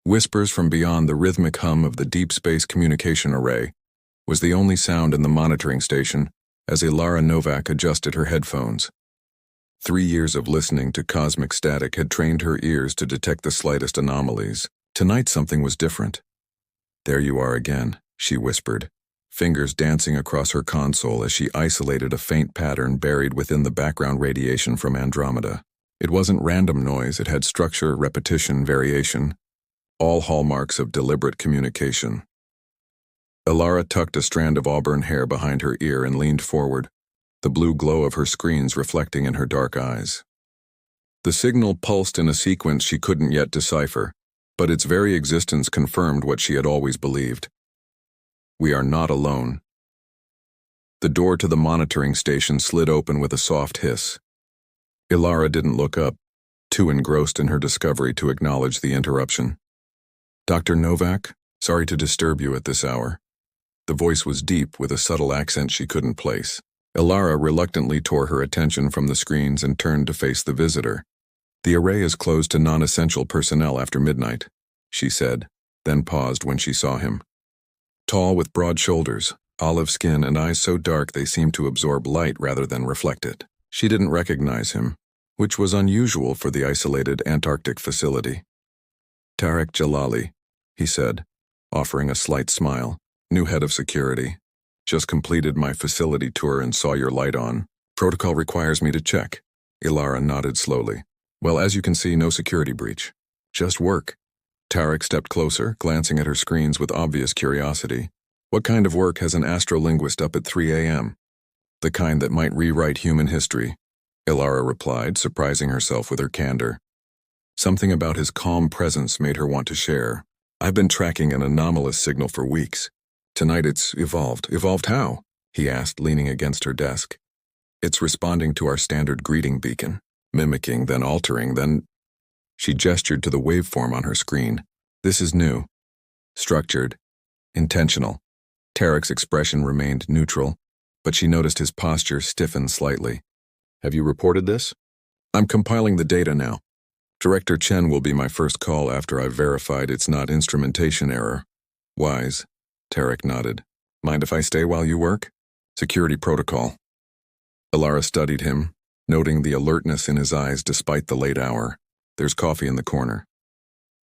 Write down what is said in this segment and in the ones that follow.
Whispers from beyond the rhythmic hum of the deep space communication array was the only sound in the monitoring station as Ilara Novak adjusted her headphones. 3 years of listening to cosmic static had trained her ears to detect the slightest anomalies. Tonight something was different. "There you are again," she whispered, fingers dancing across her console as she isolated a faint pattern buried within the background radiation from Andromeda. It wasn't random noise, it had structure, repetition, variation, all hallmarks of deliberate communication. Ilara tucked a strand of auburn hair behind her ear and leaned forward, the blue glow of her screens reflecting in her dark eyes. The signal pulsed in a sequence she couldn't yet decipher, but its very existence confirmed what she had always believed. We are not alone. The door to the monitoring station slid open with a soft hiss. Ilara didn't look up, too engrossed in her discovery to acknowledge the interruption. "Dr. Novak, sorry to disturb you at this hour." The voice was deep with a subtle accent she couldn't place. Ilara reluctantly tore her attention from the screens and turned to face the visitor. "The array is closed to non-essential personnel after midnight," she said, then paused when she saw him. Tall with broad shoulders, olive skin and eyes so dark they seemed to absorb light rather than reflect it. She didn't recognize him, which was unusual for the isolated Antarctic facility. "Tarek Jalali," he said, offering a slight smile. "New head of security. Just completed my facility tour and saw your light on. Protocol requires me to check." Ilara nodded slowly. "Well, as you can see, no security breach. Just work." Tarek stepped closer, glancing at her screens with obvious curiosity. "What kind of work has an astrolinguist up at 3 a.m.? "The kind that might rewrite human history," Ilara replied, surprising herself with her candor. Something about his calm presence made her want to share. "I've been tracking an anomalous signal for weeks. Tonight it's evolved." "Evolved how?" he asked, leaning against her desk. "It's responding to our standard greeting beacon, mimicking, then altering, then—" She gestured to the waveform on her screen. "This is new. Structured. Intentional." Tarek's expression remained neutral, but she noticed his posture stiffen slightly. "Have you reported this?" "I'm compiling the data now. Director Chen will be my first call after I've verified it's not instrumentation error." "Wise." Tarek nodded. "Mind if I stay while you work?" "Security protocol." Ilara studied him, noting the alertness in his eyes despite the late hour. "There's coffee in the corner."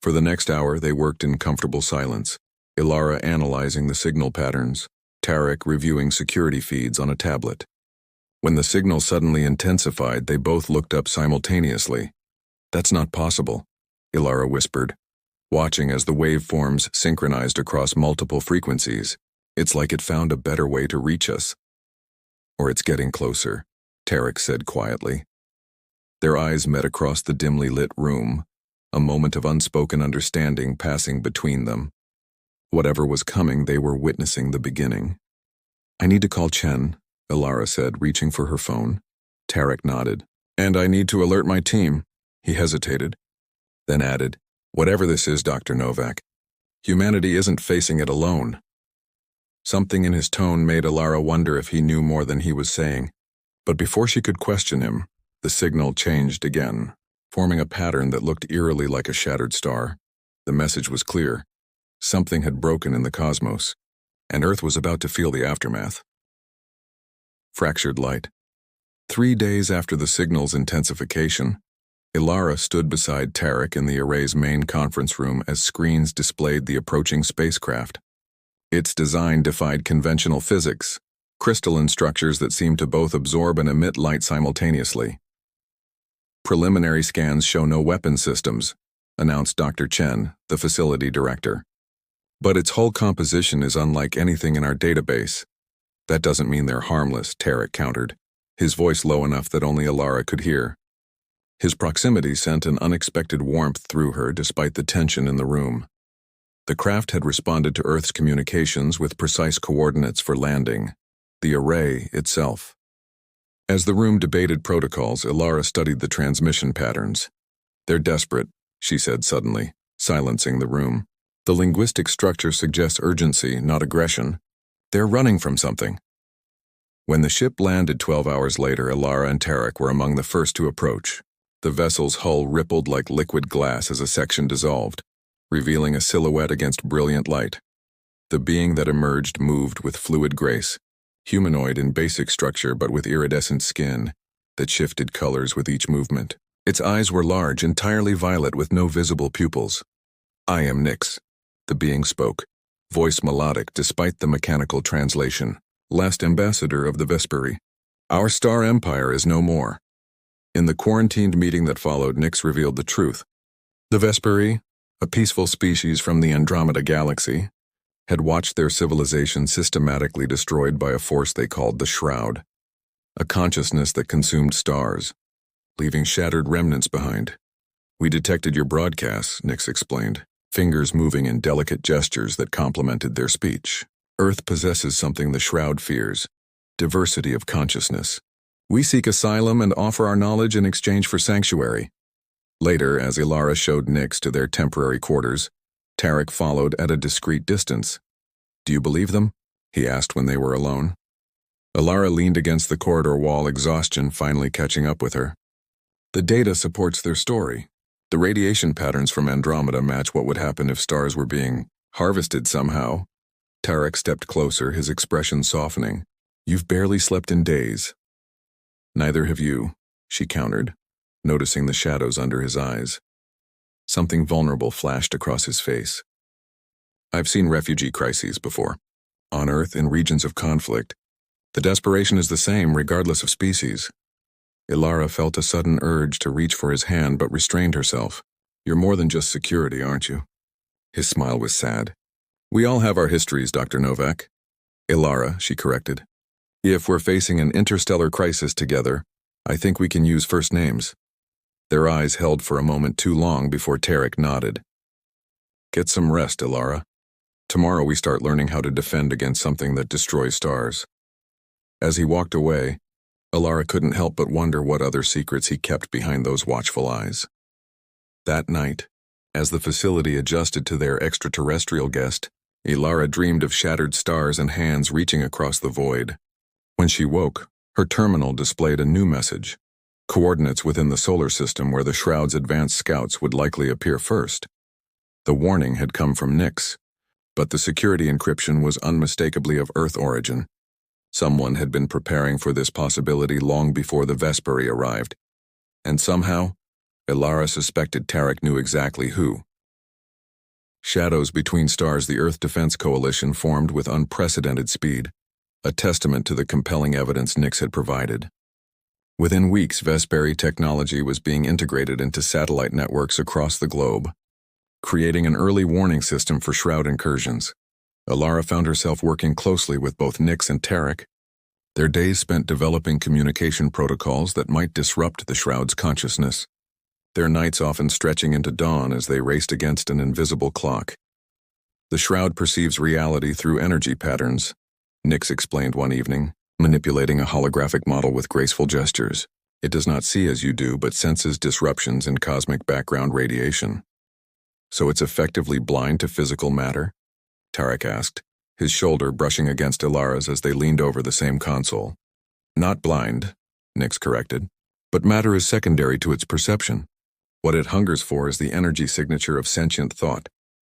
For the next hour, they worked in comfortable silence, Ilara analyzing the signal patterns, Tarek reviewing security feeds on a tablet. When the signal suddenly intensified, they both looked up simultaneously. "That's not possible," Ilara whispered, watching as the waveforms synchronized across multiple frequencies. "It's like it found a better way to reach us." "Or it's getting closer," Tarek said quietly. Their eyes met across the dimly lit room, a moment of unspoken understanding passing between them. Whatever was coming, they were witnessing the beginning. "I need to call Chen," Ilara said, reaching for her phone. Tarek nodded. "And I need to alert my team." He hesitated, then added, "Whatever this is, Dr. Novak, humanity isn't facing it alone." Something in his tone made Ilara wonder if he knew more than he was saying. But before she could question him, the signal changed again, forming a pattern that looked eerily like a shattered star. The message was clear. Something had broken in the cosmos, and Earth was about to feel the aftermath. Fractured light. 3 days after the signal's intensification, Ilara stood beside Tarek in the array's main conference room as screens displayed the approaching spacecraft. Its design defied conventional physics, crystalline structures that seemed to both absorb and emit light simultaneously. "Preliminary scans show no weapon systems," announced Dr. Chen, the facility director. "But its whole composition is unlike anything in our database." "That doesn't mean they're harmless," Tarek countered, his voice low enough that only Ilara could hear. His proximity sent an unexpected warmth through her despite the tension in the room. The craft had responded to Earth's communications with precise coordinates for landing, the array itself. As the room debated protocols, Ilara studied the transmission patterns. "They're desperate," she said suddenly, silencing the room. "The linguistic structure suggests urgency, not aggression. They're running from something." When the ship landed 12 hours later, Ilara and Tarek were among the first to approach. The vessel's hull rippled like liquid glass as a section dissolved. revealing a silhouette against brilliant light. The being that emerged moved with fluid grace, humanoid in basic structure but with iridescent skin that shifted colors with each movement. Its eyes were large, entirely violet with no visible pupils. "I am Nyx," the being spoke, voice melodic despite the mechanical translation. "Last ambassador of the Vesperi. Our star empire is no more." In the quarantined meeting that followed, Nyx revealed the truth. The Vesperi, a peaceful species from the Andromeda galaxy, had watched their civilization systematically destroyed by a force they called the Shroud, a consciousness that consumed stars, leaving shattered remnants behind. "We detected your broadcasts," Nyx explained, fingers moving in delicate gestures that complemented their speech. "Earth possesses something the Shroud fears: diversity of consciousness. We seek asylum and offer our knowledge in exchange for sanctuary." Later, as Ilara showed Nyx to their temporary quarters, Tarek followed at a discreet distance. "Do you believe them?" he asked when they were alone. Ilara leaned against the corridor wall, exhaustion finally catching up with her. "The data supports their story. The radiation patterns from Andromeda match what would happen if stars were being harvested somehow." Tarek stepped closer, his expression softening. "You've barely slept in days." "Neither have you," she countered, noticing the shadows under his eyes. Something vulnerable flashed across his face. "I've seen refugee crises before. On Earth, in regions of conflict, the desperation is the same regardless of species." Ilara felt a sudden urge to reach for his hand but restrained herself. "You're more than just security, aren't you?" His smile was sad. "We all have our histories, Dr. Novak." "Ilara," she corrected. "If we're facing an interstellar crisis together, I think we can use first names." Their eyes held for a moment too long before Tarek nodded. "Get some rest, Ilara. Tomorrow we start learning how to defend against something that destroys stars." As he walked away, Ilara couldn't help but wonder what other secrets he kept behind those watchful eyes. That night, as the facility adjusted to their extraterrestrial guest, Ilara dreamed of shattered stars and hands reaching across the void. When she woke, her terminal displayed a new message: coordinates within the solar system where the Shroud's advanced scouts would likely appear first. The warning had come from Nyx, but the security encryption was unmistakably of Earth origin. Someone had been preparing for this possibility long before the Vesperi arrived, and somehow, Ilara suspected Tarek knew exactly who. Shadows between stars, the Earth Defense Coalition formed with unprecedented speed, a testament to the compelling evidence Nyx had provided. Within weeks, Vesperi technology was being integrated into satellite networks across the globe, creating an early warning system for Shroud incursions. Ilara found herself working closely with both Nyx and Tarek, their days spent developing communication protocols that might disrupt the Shroud's consciousness, their nights often stretching into dawn as they raced against an invisible clock. "The Shroud perceives reality through energy patterns," Nyx explained one evening, manipulating a holographic model with graceful gestures. "It does not see as you do, but senses disruptions in cosmic background radiation." "So it's effectively blind to physical matter?" Tarek asked, his shoulder brushing against Ilara's as they leaned over the same console. "Not blind," Nyx corrected, "but matter is secondary to its perception. What it hungers for is the energy signature of sentient thought,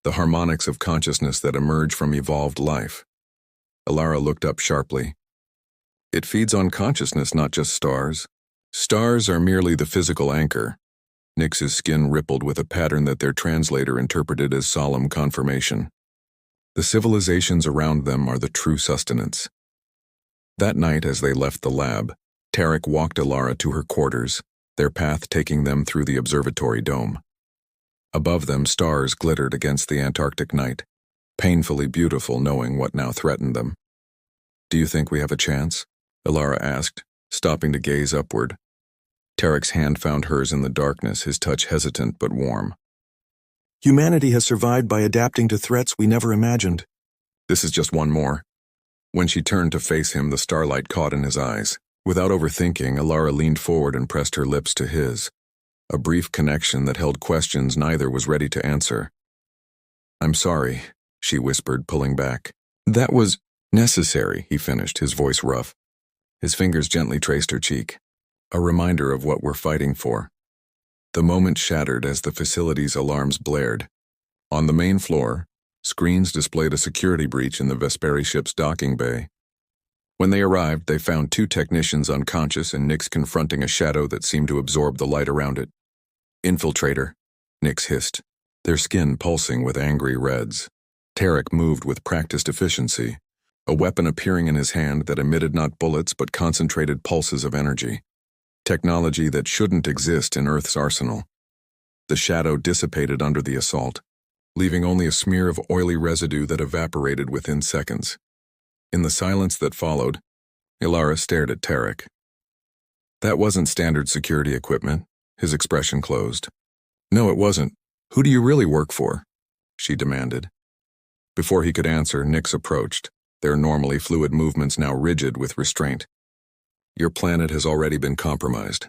the harmonics of consciousness that emerge from evolved life." Ilara looked up sharply. "It feeds on consciousness, not just stars. Stars are merely the physical anchor." Nyx's skin rippled with a pattern that their translator interpreted as solemn confirmation. "The civilizations around them are the true sustenance." That night, as they left the lab, Tarek walked Ilara to her quarters, their path taking them through the observatory dome. Above them, stars glittered against the Antarctic night, painfully beautiful knowing what now threatened them. "Do you think we have a chance?" Ilara asked, stopping to gaze upward. Tarek's hand found hers in the darkness, his touch hesitant but warm. "Humanity has survived by adapting to threats we never imagined. This is just one more." When she turned to face him, the starlight caught in his eyes. Without overthinking, Ilara leaned forward and pressed her lips to his, a brief connection that held questions neither was ready to answer. "I'm sorry," she whispered, pulling back. "That was necessary," he finished, his voice rough. His fingers gently traced her cheek, a reminder of what we're fighting for. The moment shattered as the facility's alarms blared. On the main floor, screens displayed a security breach in the Vesperi ship's docking bay. When they arrived, they found two technicians unconscious and Nix confronting a shadow that seemed to absorb the light around it. "Infiltrator," Nix hissed, their skin pulsing with angry reds. Tarek moved with practiced efficiency, a weapon appearing in his hand that emitted not bullets but concentrated pulses of energy. Technology that shouldn't exist in Earth's arsenal. The shadow dissipated under the assault, leaving only a smear of oily residue that evaporated within seconds. In the silence that followed, Ilara stared at Tarek. "That wasn't standard security equipment," his expression closed. "No, it wasn't. Who do you really work for?" she demanded. Before he could answer, Nix approached, their normally fluid movements now rigid with restraint. "Your planet has already been compromised.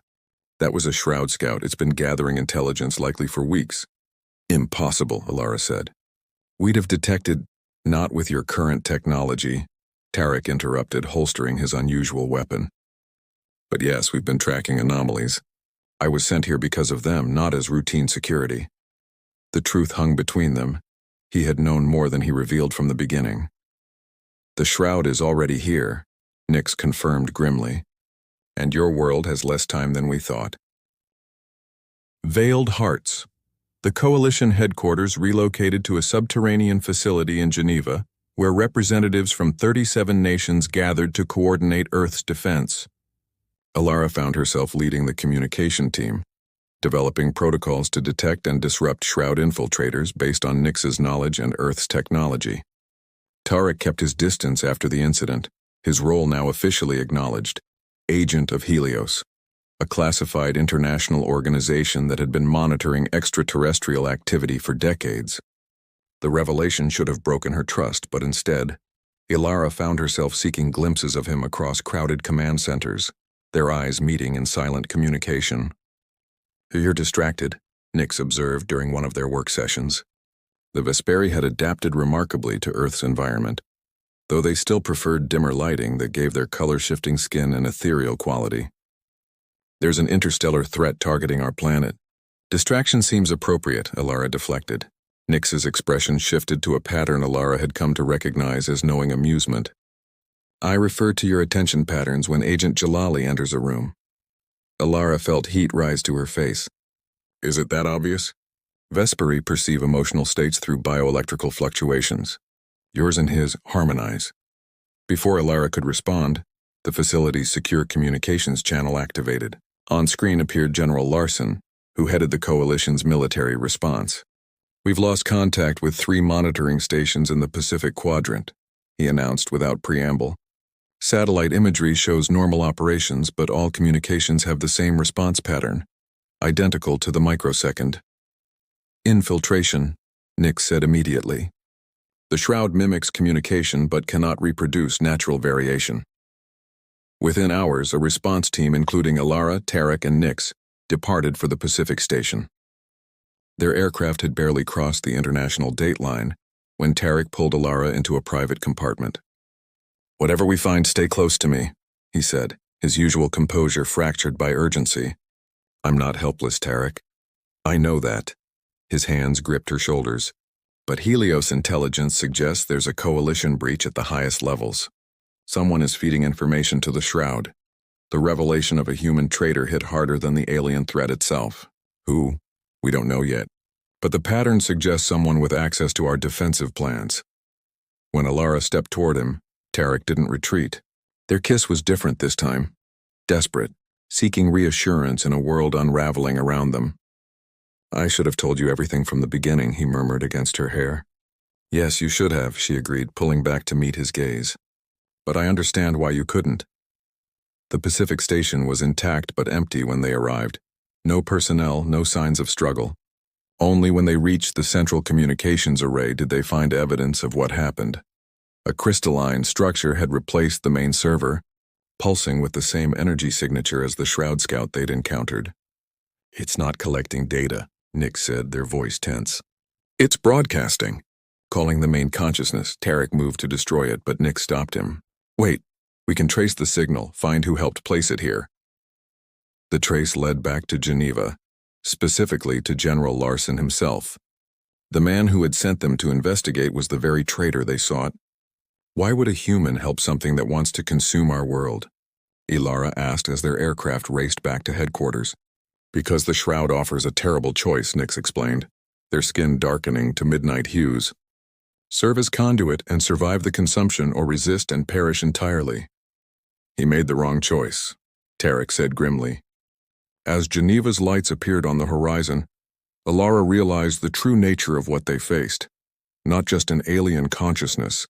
That was a Shroud scout. It's been gathering intelligence likely for weeks." "Impossible," Ilara said. "We'd have detected—" "Not with your current technology," Tarek interrupted, holstering his unusual weapon. "But yes, we've been tracking anomalies. I was sent here because of them, not as routine security." The truth hung between them. He had known more than he revealed from the beginning. "The Shroud is already here," Nix confirmed grimly. "And your world has less time than we thought." Veiled Hearts. The Coalition headquarters relocated to a subterranean facility in Geneva, where representatives from 37 nations gathered to coordinate Earth's defense. Ilara found herself leading the communication team, developing protocols to detect and disrupt Shroud infiltrators based on Nix's knowledge and Earth's technology. Tarek kept his distance after the incident, his role now officially acknowledged: Agent of Helios, a classified international organization that had been monitoring extraterrestrial activity for decades. The revelation should have broken her trust, but instead, Ilara found herself seeking glimpses of him across crowded command centers, their eyes meeting in silent communication. "You're distracted," Nix observed during one of their work sessions. The Vesperi had adapted remarkably to Earth's environment, though they still preferred dimmer lighting that gave their color-shifting skin an ethereal quality. "There's an interstellar threat targeting our planet. Distraction seems appropriate," Ilara deflected. Nix's expression shifted to a pattern Ilara had come to recognize as knowing amusement. "I refer to your attention patterns when Agent Jalali enters a room." Ilara felt heat rise to her face. "Is it that obvious?" "Vesperi perceive emotional states through bioelectrical fluctuations. Yours and his harmonize." Before Ilara could respond, the facility's secure communications channel activated. On screen appeared General Larson, who headed the Coalition's military response. "We've lost contact with 3 monitoring stations in the Pacific Quadrant," he announced without preamble. "Satellite imagery shows normal operations, but all communications have the same response pattern, identical to the microsecond." "Infiltration," Nix said immediately. "The Shroud mimics communication but cannot reproduce natural variation." Within hours, a response team including Ilara, Tarek, and Nix departed for the Pacific Station. Their aircraft had barely crossed the international date line when Tarek pulled Ilara into a private compartment. "Whatever we find, stay close to me," he said, his usual composure fractured by urgency. "I'm not helpless, Tarek. I know that." His hands gripped her shoulders. "But Helios intelligence suggests there's a coalition breach at the highest levels. Someone is feeding information to the Shroud. The revelation of a human traitor hit harder than the alien threat itself. Who? We don't know yet. But the pattern suggests someone with access to our defensive plans." When Ilara stepped toward him, Tarek didn't retreat. Their kiss was different this time. Desperate, seeking reassurance in a world unraveling around them. "I should have told you everything from the beginning," he murmured against her hair. "Yes, you should have," she agreed, pulling back to meet his gaze. "But I understand why you couldn't." The Pacific Station was intact but empty when they arrived. No personnel, no signs of struggle. Only when they reached the central communications array did they find evidence of what happened. A crystalline structure had replaced the main server, pulsing with the same energy signature as the Shroud Scout they'd encountered. "It's not collecting data," Nix said, their voice tense. "It's broadcasting." Calling the main consciousness, Tarek moved to destroy it, but Nix stopped him. "Wait, we can trace the signal, find who helped place it here." The trace led back to Geneva, specifically to General Larson himself. The man who had sent them to investigate was the very traitor they sought. Why would a human help something that wants to consume our world? Ilara asked as their aircraft raced back to headquarters. Because the shroud offers a terrible choice, Nix explained, their skin darkening to midnight hues. Serve as conduit and survive the consumption, or resist and perish entirely. He made the wrong choice, Tarek said grimly. As Geneva's lights appeared on the horizon, Ilara realized the true nature of what they faced. Not just an alien consciousness,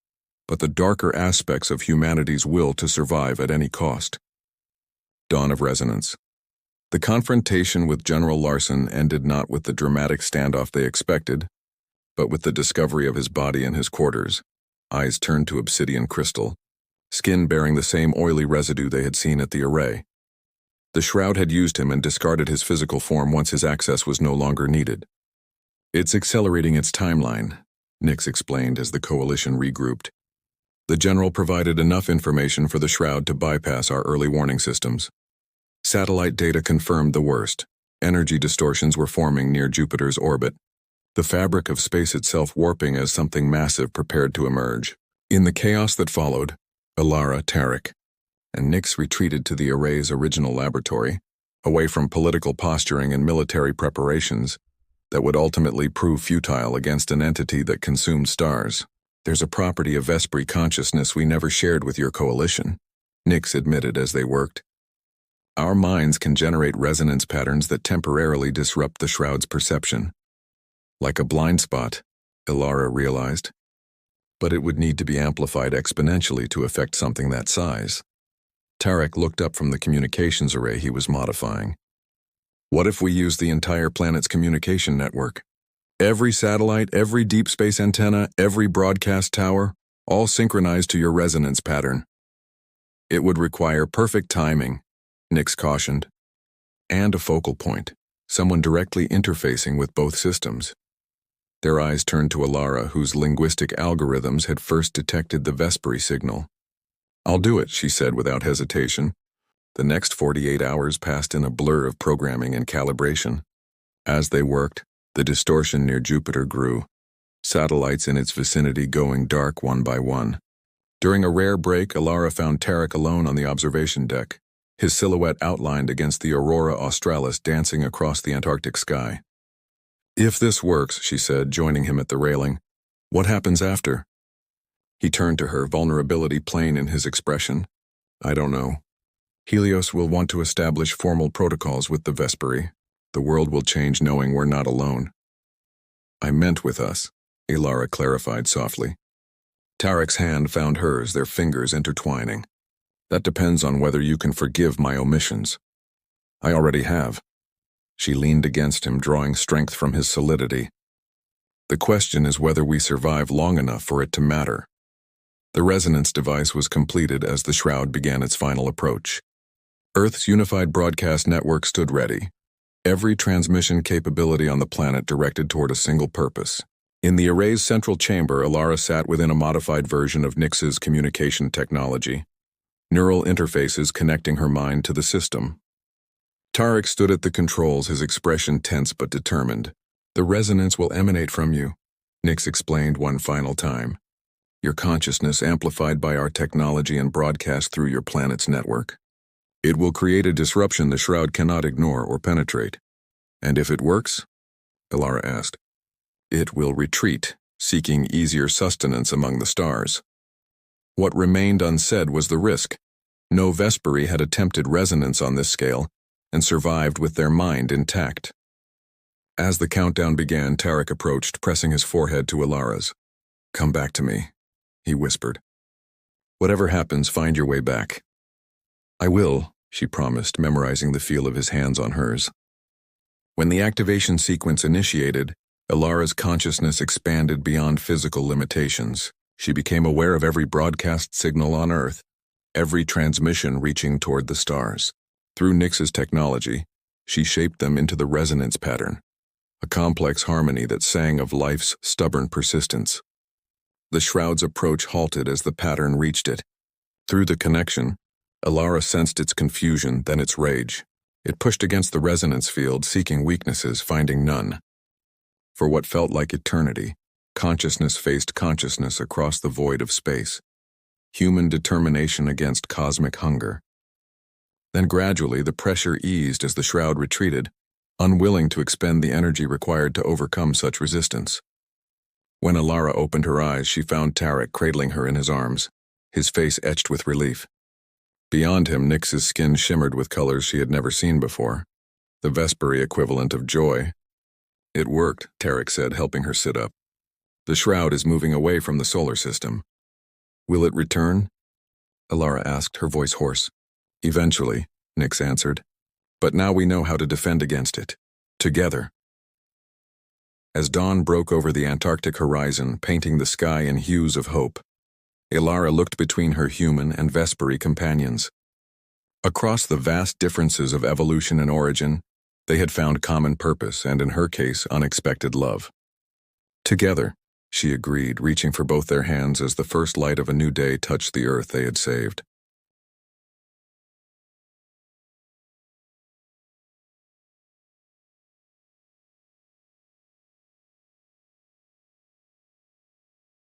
but the darker aspects of humanity's will to survive at any cost. Dawn of Resonance. The confrontation with General Larson ended not with the dramatic standoff they expected, but with the discovery of his body in his quarters, eyes turned to obsidian crystal, skin bearing the same oily residue they had seen at the array. The shroud had used him and discarded his physical form once his access was no longer needed. It's accelerating its timeline, Nix explained as the coalition regrouped. The general provided enough information for the shroud to bypass our early warning systems. Satellite data confirmed the worst. Energy distortions were forming near Jupiter's orbit, the fabric of space itself warping as something massive prepared to emerge. In the chaos that followed, Ilara, Tarek, and Nix retreated to the array's original laboratory, away from political posturing and military preparations that would ultimately prove futile against an entity that consumed stars. There's a property of Vespri consciousness we never shared with your coalition, Nix admitted as they worked. Our minds can generate resonance patterns that temporarily disrupt the shroud's perception. Like a blind spot, Ilara realized. But it would need to be amplified exponentially to affect something that size. Tarek looked up from the communications array he was modifying. What if we use the entire planet's communication network? Every satellite, every deep space antenna, every broadcast tower, all synchronized to your resonance pattern. It would require perfect timing, Nix cautioned, and a focal point, someone directly interfacing with both systems. Their eyes turned to Ilara, whose linguistic algorithms had first detected the Vespri signal. I'll do it, she said without hesitation. The next 48 hours passed in a blur of programming and calibration. As they worked, the distortion near Jupiter grew, satellites in its vicinity going dark one by one. During a rare break, Ilara found Tarek alone on the observation deck, his silhouette outlined against the aurora australis dancing across the Antarctic sky. If this works, she said, joining him at the railing, what happens after? He turned to her, vulnerability plain in his expression. I don't know. Helios will want to establish formal protocols with the Vespri. The world will change knowing we're not alone. I meant with us, Ilara clarified softly. Tarek's hand found hers, their fingers intertwining. That depends on whether you can forgive my omissions. I already have. She leaned against him, drawing strength from his solidity. The question is whether we survive long enough for it to matter. The resonance device was completed as the shroud began its final approach. Earth's unified broadcast network stood ready, every transmission capability on the planet directed toward a single purpose. In the array's central chamber, Ilara sat within a modified version of Nix's communication technology, neural interfaces connecting her mind to the system. Tarek stood at the controls, his expression tense but determined. The resonance will emanate from you, Nix explained one final time. Your consciousness amplified by our technology and broadcast through your planet's network. It will create a disruption the shroud cannot ignore or penetrate. And if it works? Ilara asked. It will retreat, seeking easier sustenance among the stars. What remained unsaid was the risk. No Vespri had attempted resonance on this scale, and survived with their mind intact. As the countdown began, Tarek approached, pressing his forehead to Ilara's. Come back to me, he whispered. Whatever happens, find your way back. I will, she promised, memorizing the feel of his hands on hers. When the activation sequence initiated, Ilara's consciousness expanded beyond physical limitations. She became aware of every broadcast signal on Earth, every transmission reaching toward the stars. Through Nix's technology, she shaped them into the resonance pattern, a complex harmony that sang of life's stubborn persistence. The shroud's approach halted as the pattern reached it. Through the connection, Ilara sensed its confusion, then its rage. It pushed against the resonance field, seeking weaknesses, finding none. For what felt like eternity, consciousness faced consciousness across the void of space. Human determination against cosmic hunger. Then gradually the pressure eased as the shroud retreated, unwilling to expend the energy required to overcome such resistance. When Alara opened her eyes, she found Tarek cradling her in his arms, his face etched with relief. Beyond him, Nyx's skin shimmered with colors she had never seen before, the Vesperi equivalent of joy. It worked, Tarek said, helping her sit up. The shroud is moving away from the solar system. Will it return? Alara asked, her voice hoarse. Eventually, Nyx answered. But now we know how to defend against it. Together. As dawn broke over the Antarctic horizon, painting the sky in hues of hope, Alara looked between her human and Vesperi companions. Across the vast differences of evolution and origin, they had found common purpose and, in her case, unexpected love. Together, she agreed, reaching for both their hands as the first light of a new day touched the earth they had saved.